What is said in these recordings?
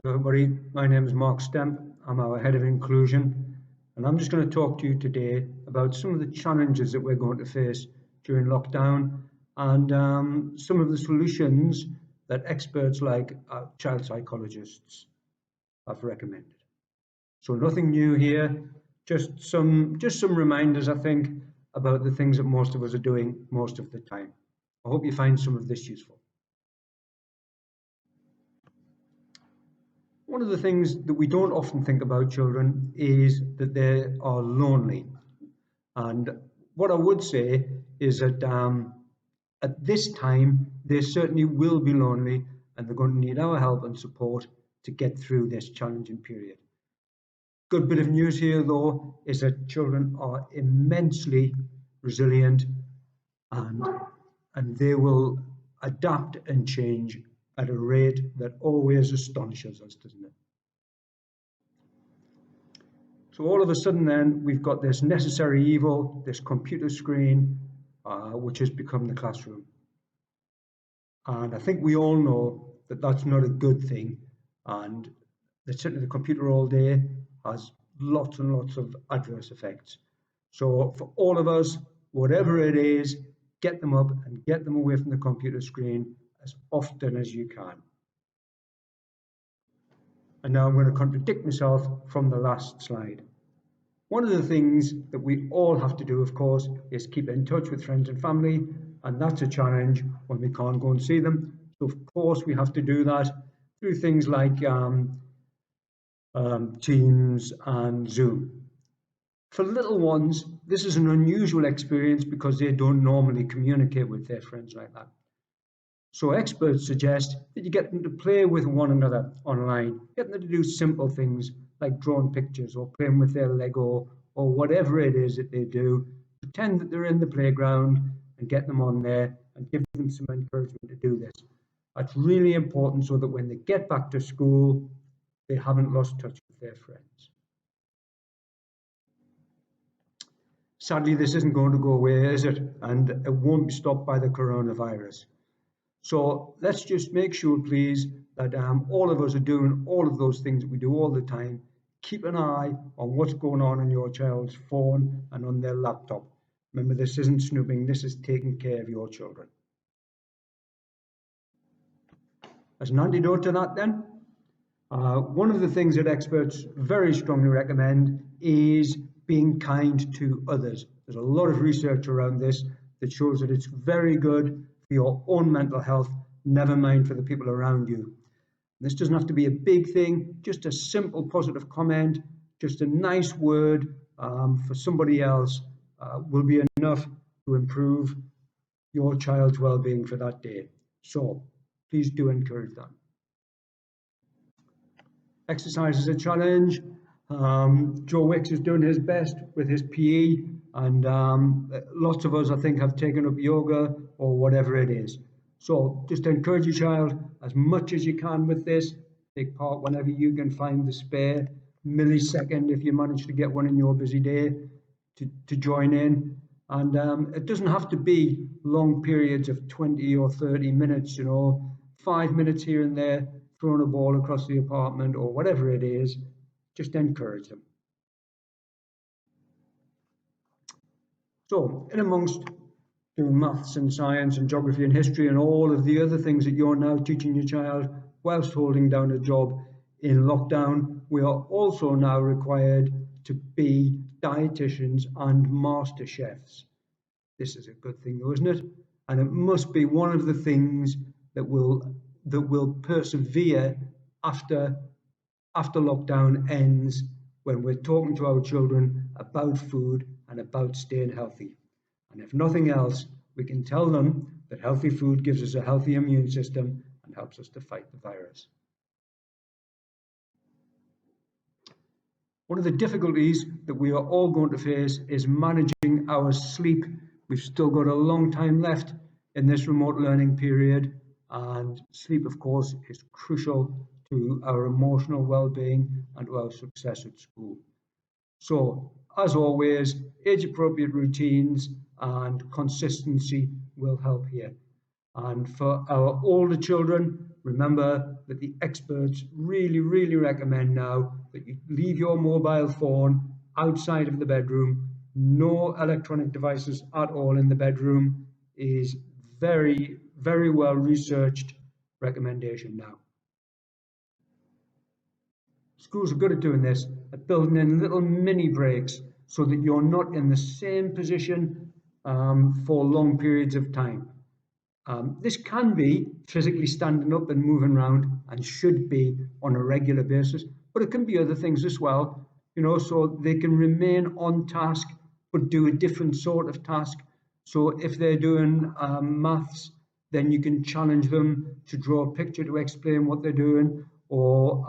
Hello, everybody. My name is Mark Stemp. I'm our head of inclusion, and I'm just going to talk to you today about some of the challenges that we're going to face during lockdown and some of the solutions that experts like child psychologists have recommended. So nothing new here, just some reminders, I think, about the things that most of us are doing most of the time. I hope you find some of this useful. One of the things that we don't often think about children is that they are lonely. And what I would say is that at this time, they certainly will be lonely and they're going to need our help and support to get through this challenging period. Good bit of news here, though, is that children are immensely resilient and, and they will adapt and change at a rate that always astonishes us, doesn't it? So all of a sudden then we've got this necessary evil, this computer screen, which has become the classroom. And I think we all know that that's not a good thing. And that sitting at the computer all day has lots and lots of adverse effects. So for all of us, whatever it is, get them up and get them away from the computer screen as often as you can. And now I'm going to contradict myself from the last slide. One of the things that we all have to do, of course, is keep in touch with friends and family, and that's a challenge when we can't go and see them. So, of course, we have to do that through things like Teams and Zoom. For little ones, this is an unusual experience because they don't normally communicate with their friends like that. So experts suggest that you get them to play with one another online, get them to do simple things like drawing pictures or playing with their Lego or whatever it is that they do. Pretend that they're in the playground and get them on there and give them some encouragement to do this. That's really important so that when they get back to school, they haven't lost touch with their friends. Sadly, this isn't going to go away, is it? And it won't be stopped by the coronavirus. So let's just make sure, please, that all of us are doing all of those things that we do all the time. Keep an eye on what's going on your child's phone and on their laptop. Remember, this isn't snooping, this is taking care of your children. As an antidote to that, then, one of the things that experts very strongly recommend is being kind to others. There's a lot of research around this that shows that it's very good for your own mental health, never mind for the people around you. This doesn't have to be a big thing, just a simple positive comment, just a nice word for somebody else will be enough to improve your child's well-being for that day. So please do encourage that. Exercise is a challenge. Joe Wicks is doing his best with his PE, and lots of us, I think, have taken up yoga or whatever it is. So just encourage your child as much as you can with this. Take part whenever you can find the spare millisecond, if you manage to get one in your busy day, to join in. And it doesn't have to be long periods of 20 or 30 minutes, 5 minutes here and there, throwing a ball across the apartment or whatever it is. Just encourage them. So, in amongst doing maths and science and geography and history and all of the other things that you're now teaching your child whilst holding down a job in lockdown, we are also now required to be dietitians and master chefs. This is a good thing, though, isn't it? And it must be one of the things that will persevere after lockdown ends, when we're talking to our children about food and about staying healthy. And if nothing else, we can tell them that healthy food gives us a healthy immune system and helps us to fight the virus. One of the difficulties that we are all going to face is managing our sleep. We've still got a long time left in this remote learning period, and sleep, of course, is crucial to our emotional well-being and to our success at school. So, as always, age-appropriate routines and consistency will help here. And for our older children, remember that the experts really, really recommend now that you leave your mobile phone outside of the bedroom. No electronic devices at all in the bedroom is very, very well researched recommendation now. Schools are good at doing this, at building in little mini breaks so that you're not in the same position for long periods of time. This can be physically standing up and moving around and should be on a regular basis, but it can be other things as well, so they can remain on task but do a different sort of task. So if they're doing maths, then you can challenge them to draw a picture to explain what they're doing, or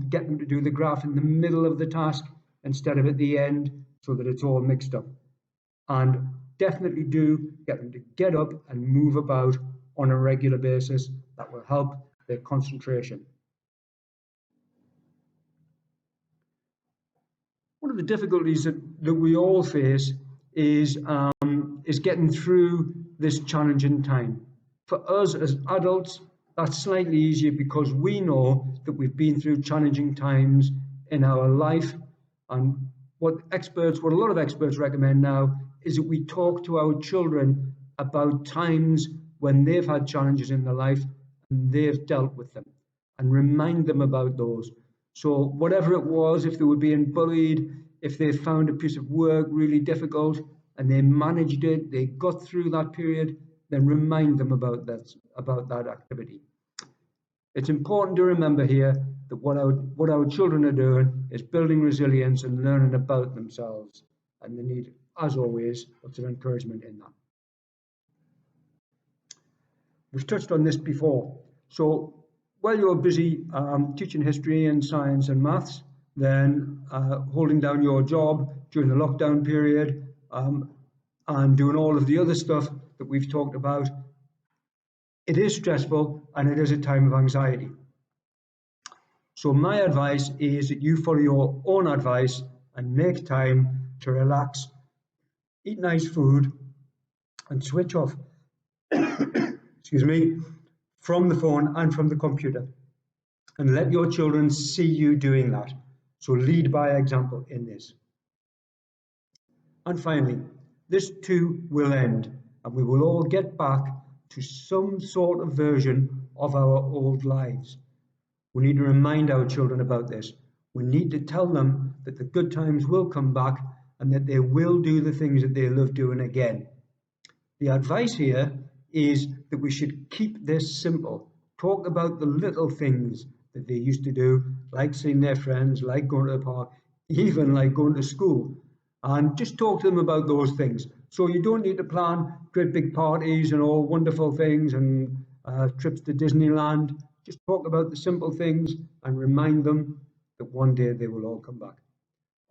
get them to do the graph in the middle of the task instead of at the end, so that it's all mixed up. And definitely do get them to get up and move about on a regular basis. That will help their concentration. One of the difficulties that we all face is getting through this challenging time. For us as adults, that's slightly easier because we know that we've been through challenging times in our life. And what a lot of experts recommend now is that we talk to our children about times when they've had challenges in their life and they've dealt with them, and remind them about those. So whatever it was, if they were being bullied, if they found a piece of work really difficult and they managed it, they got through that period, then remind them about that activity. It's important to remember here that what our children are doing is building resilience and learning about themselves, and they need, as always, lots of encouragement in that. We've touched on this before. So while you're busy teaching history and science and maths, then holding down your job during the lockdown period, and doing all of the other stuff that we've talked about, it is stressful and it is a time of anxiety. So my advice is that you follow your own advice and make time to relax, eat nice food, and switch off, excuse me, from the phone and from the computer. And let your children see you doing that. So lead by example in this. And finally, this too will end, and we will all get back to some sort of version of our old lives. We need to remind our children about this. We need to tell them that the good times will come back and that they will do the things that they love doing again. The advice here is that we should keep this simple. Talk about the little things that they used to do, like seeing their friends, like going to the park, even like going to school. And just talk to them about those things. So you don't need to plan great big parties and all wonderful things and trips to Disneyland. Just talk about the simple things and remind them that one day they will all come back.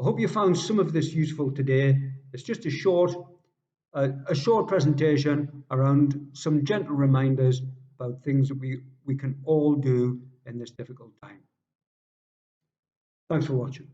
I hope you found some of this useful today. It's just a short presentation around some gentle reminders about things that we can all do in this difficult time. Thanks for watching.